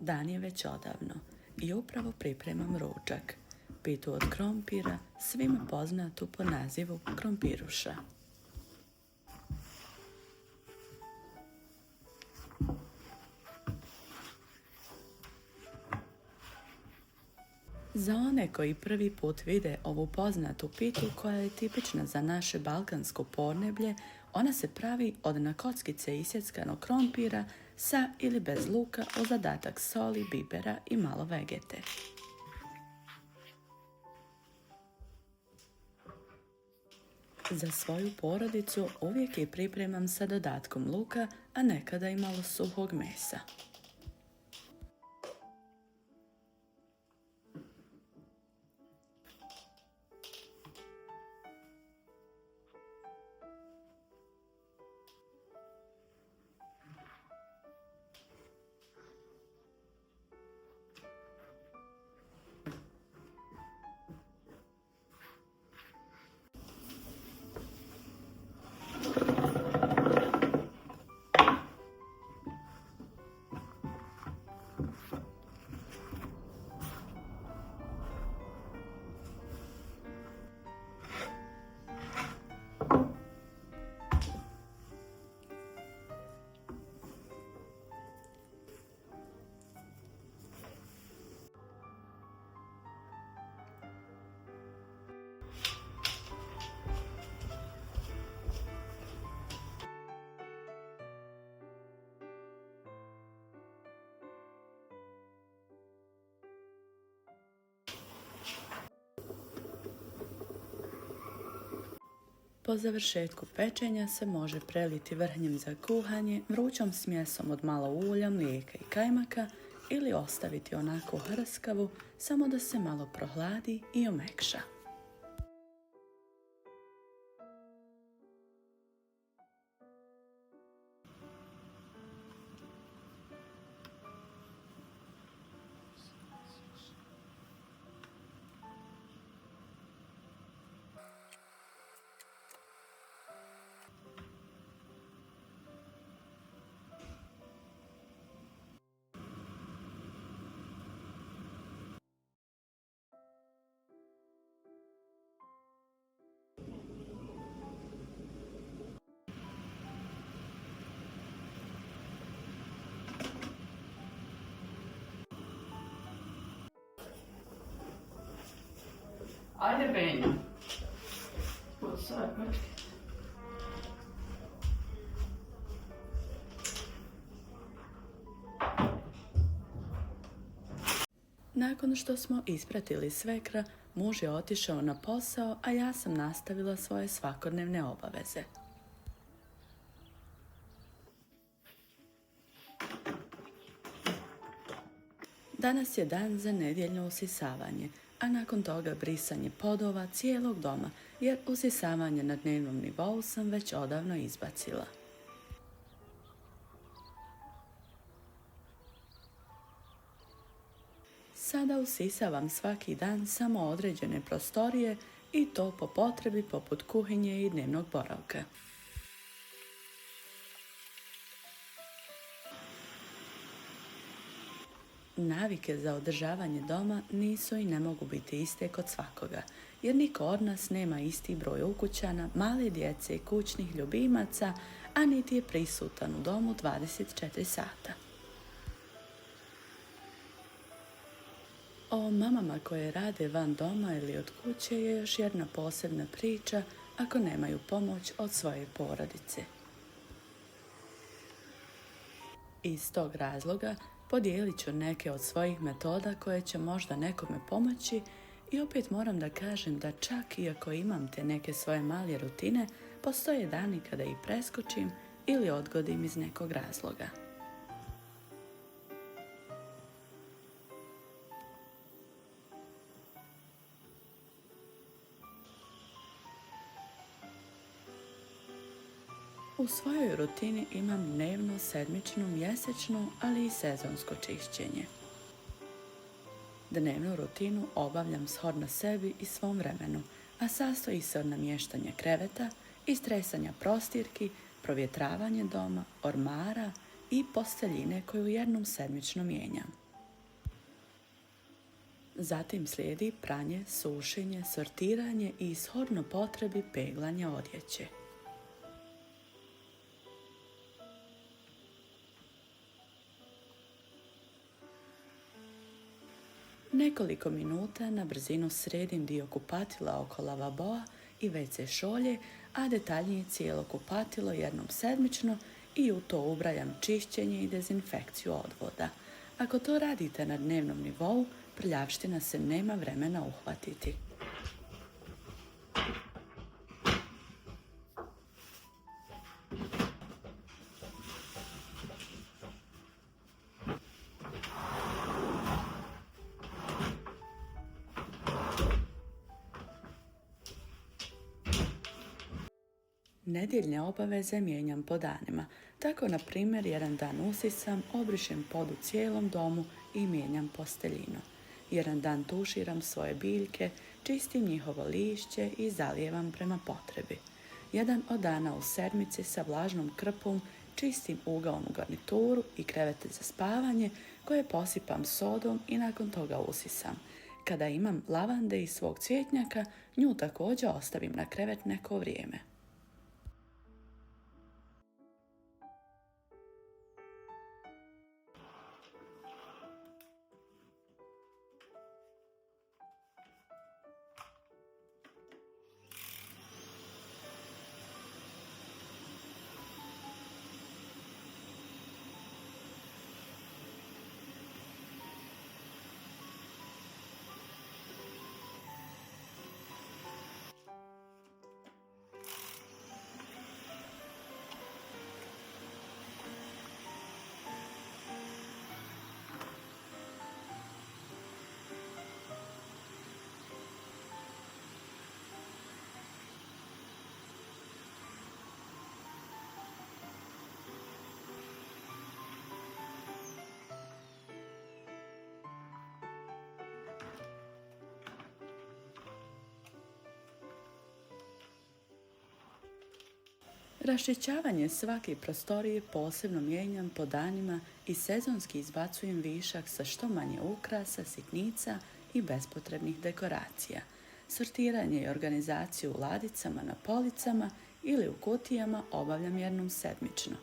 Dan je već odavno i upravo pripremam ručak, pitu od krompira, svima poznatu po nazivu krompiruša. Za one koji prvi put vide ovu poznatu pitu koja je tipična za naše balkansko podneblje, ona se pravi od na kockice isjeckanog krompira sa ili bez luka uz dodatak soli, bibera i malo vegete. Za svoju porodicu uvijek je pripremam sa dodatkom luka, a nekada i malo suhog mesa. Po završetku pečenja se može preliti vrhnjem za kuhanje vrućom smjesom od malo ulja, mlijeka i kajmaka ili ostaviti onako hrskavu samo da se malo prohladi i omekša. Ajde, Benja. Od svoje kočke. Nakon što smo ispratili svekra, muž je otišao na posao, a ja sam nastavila svoje svakodnevne obaveze. Danas je dan za nedjeljno usisavanje, a nakon toga brisanje podova cijelog doma, jer usisavanje na dnevnom nivou sam već odavno izbacila. Sada usisavam svaki dan samo određene prostorije i to po potrebi poput kuhinje i dnevnog boravka. Navike za održavanje doma nisu i ne mogu biti iste kod svakoga, jer niko od nas nema isti broj ukućana, male djece i kućnih ljubimaca, a niti je prisutan u domu 24 sata. O mamama koje rade van doma ili od kuće je još jedna posebna priča ako nemaju pomoć od svoje porodice. Iz tog razloga podijelit ću neke od svojih metoda koje će možda nekome pomoći i opet moram da kažem da čak i ako imam te neke svoje male rutine, postoje dani kada ih preskočim ili odgodim iz nekog razloga. U svojoj rutini imam dnevno, sedmično, mjesečno, ali i sezonsko čišćenje. Dnevnu rutinu obavljam shodno sebi i svom vremenu, a sastoji se od namještanja kreveta, istresanja prostirki, provjetravanje doma, ormara i posteljine koju jednom sedmično mijenjam. Zatim slijedi pranje, sušenje, sortiranje i shodno potrebi peglanje odjeće. Nekoliko minuta na brzinu sredim dio kupatila oko lavaboa i WC šolje, a detaljnije cijelo kupatilo jednom sedmično i u to ubrajam čišćenje i dezinfekciju odvoda. Ako to radite na dnevnom nivou, prljavština se nema vremena uhvatiti. Nedjeljne obaveze mijenjam po danima. Tako, na primjer, jedan dan usisam, obrišem pod u cijelom domu i mijenjam posteljinu. Jedan dan tuširam svoje biljke, čistim njihovo lišće i zalijevam prema potrebi. Jedan od dana u sedmici sa vlažnom krpom čistim ugaonu garnituru i krevete za spavanje koje posipam sodom i nakon toga usisam. Kada imam lavande iz svog cvjetnjaka, nju također ostavim na krevet neko vrijeme. Raščišćavanje svake prostorije posebno mijenjam po danima i sezonski izbacujem višak sa što manje ukrasa, sitnica i bespotrebnih dekoracija. Sortiranje i organizaciju u ladicama na policama ili u kutijama obavljam jednom sedmično.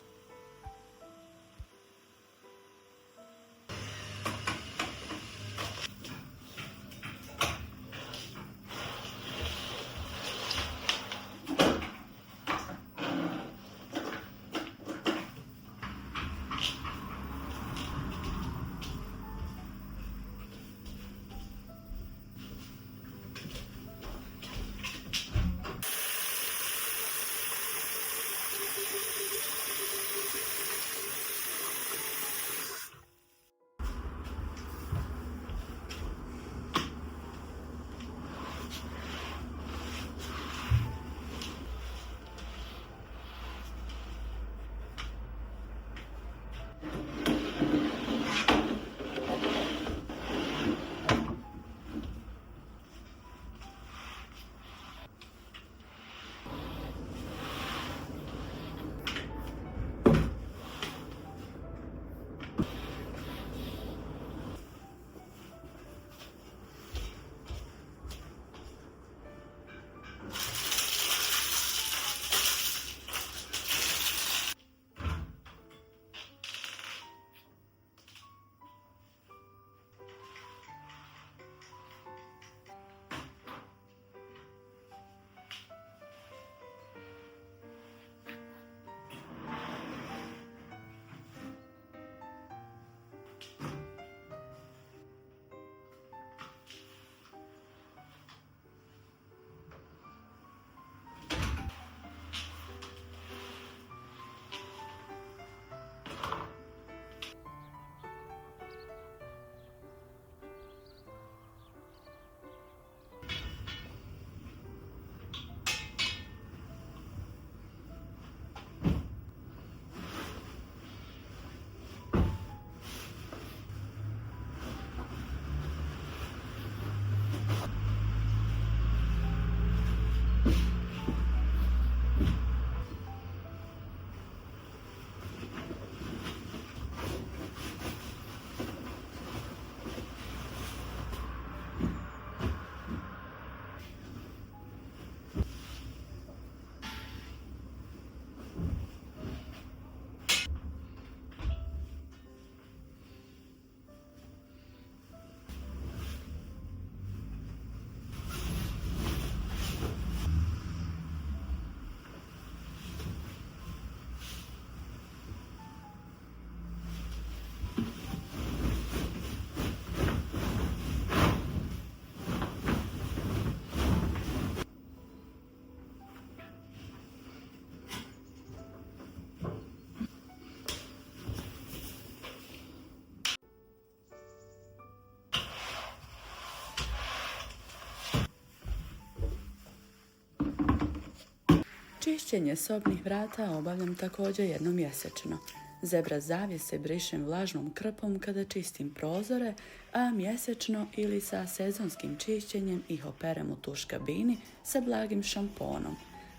Čišćenje sobnih vrata obavljam također jednom mjesečno. Zebra zavjese brišem vlažnom krpom kada čistim prozore, a mjesečno ili sa sezonskim čišćenjem ih operem u tuš kabini sa blagim šamponom.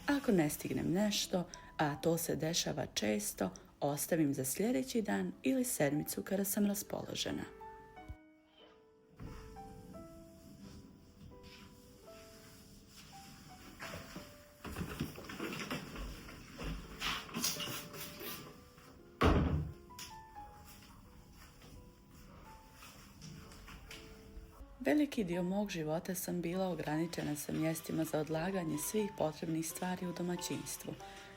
Ako ne stignem nešto, a to se dešava često, ostavim za sljedeći dan ili sedmicu kada sam raspoložena. Veliki dio mog života sam bila ograničena sa mjestima za odlaganje svih potrebnih stvari u domaćinstvu,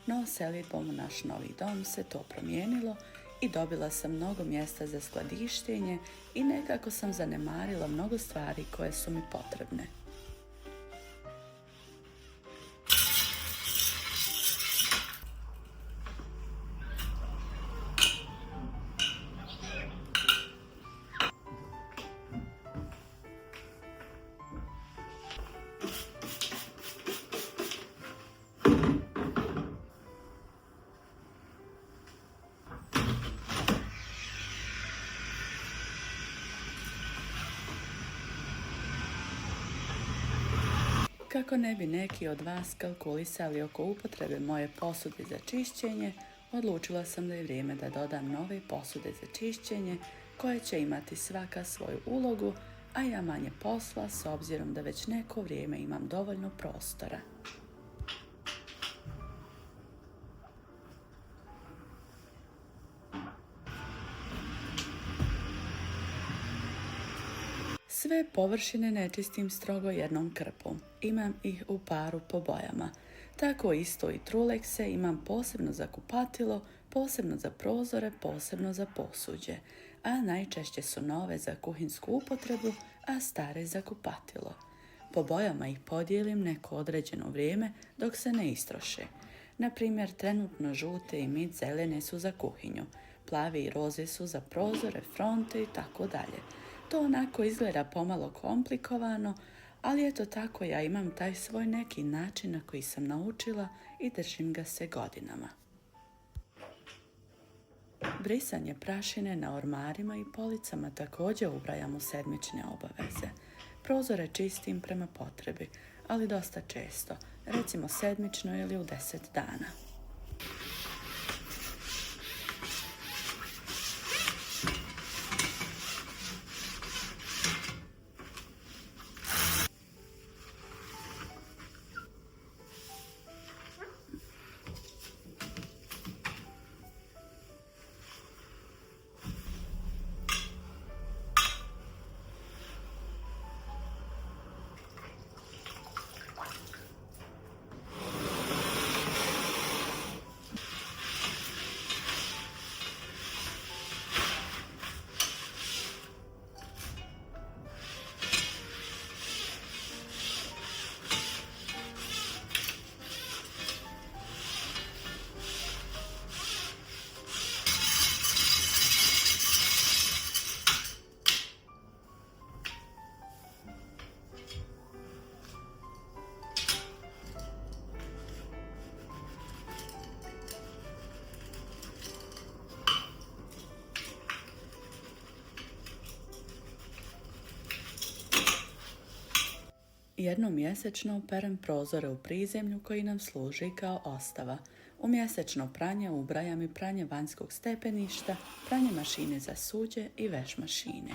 no selidbom u naš novi dom se to promijenilo i dobila sam mnogo mjesta za skladištenje i nekako sam zanemarila mnogo stvari koje su mi potrebne. Kako ne bi neki od vas kalkulisali oko upotrebe moje posude za čišćenje, odlučila sam da je vrijeme da dodam nove posude za čišćenje koje će imati svaka svoju ulogu, a ja manje posla s obzirom da već neko vrijeme imam dovoljno prostora. Sve površine ne čistim strogo jednom krpom. Imam ih u paru po bojama. Tako isto i trulekse imam posebno za kupatilo, posebno za prozore, posebno za posuđe. A najčešće su nove za kuhinsku upotrebu, a stare za kupatilo. Po bojama ih podijelim neko određeno vrijeme dok se ne istroše. Na primjer, trenutno žute i mid zelene su za kuhinju, plavi i roze su za prozore, fronte i tako dalje. To onako izgleda pomalo komplikovano, ali eto tako ja imam taj svoj neki način na koji sam naučila i držim ga se godinama. Brisanje prašine na ormarima i policama također ubrajam u sedmične obaveze. Prozore čistim prema potrebi, ali dosta često, recimo sedmično ili u 10 dana. Jednom mjesečno perem prozore u prizemlju koji nam služi kao ostava. U mjesečno pranje ubrajam i pranje vanjskog stepeništa, pranje mašine za suđe i veš mašine.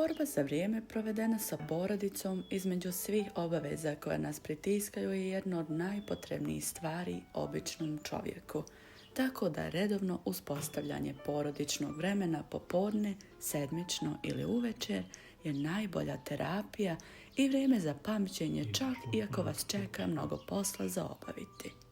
Borba za vrijeme provedena sa porodicom između svih obaveza koje nas pritiskaju je jedno od najpotrebnijih stvari običnom čovjeku. Tako da redovno uspostavljanje porodičnog vremena popodne, sedmično ili uvečer je najbolja terapija i vrijeme za pamćenje čak iako vas čeka mnogo posla za obaviti.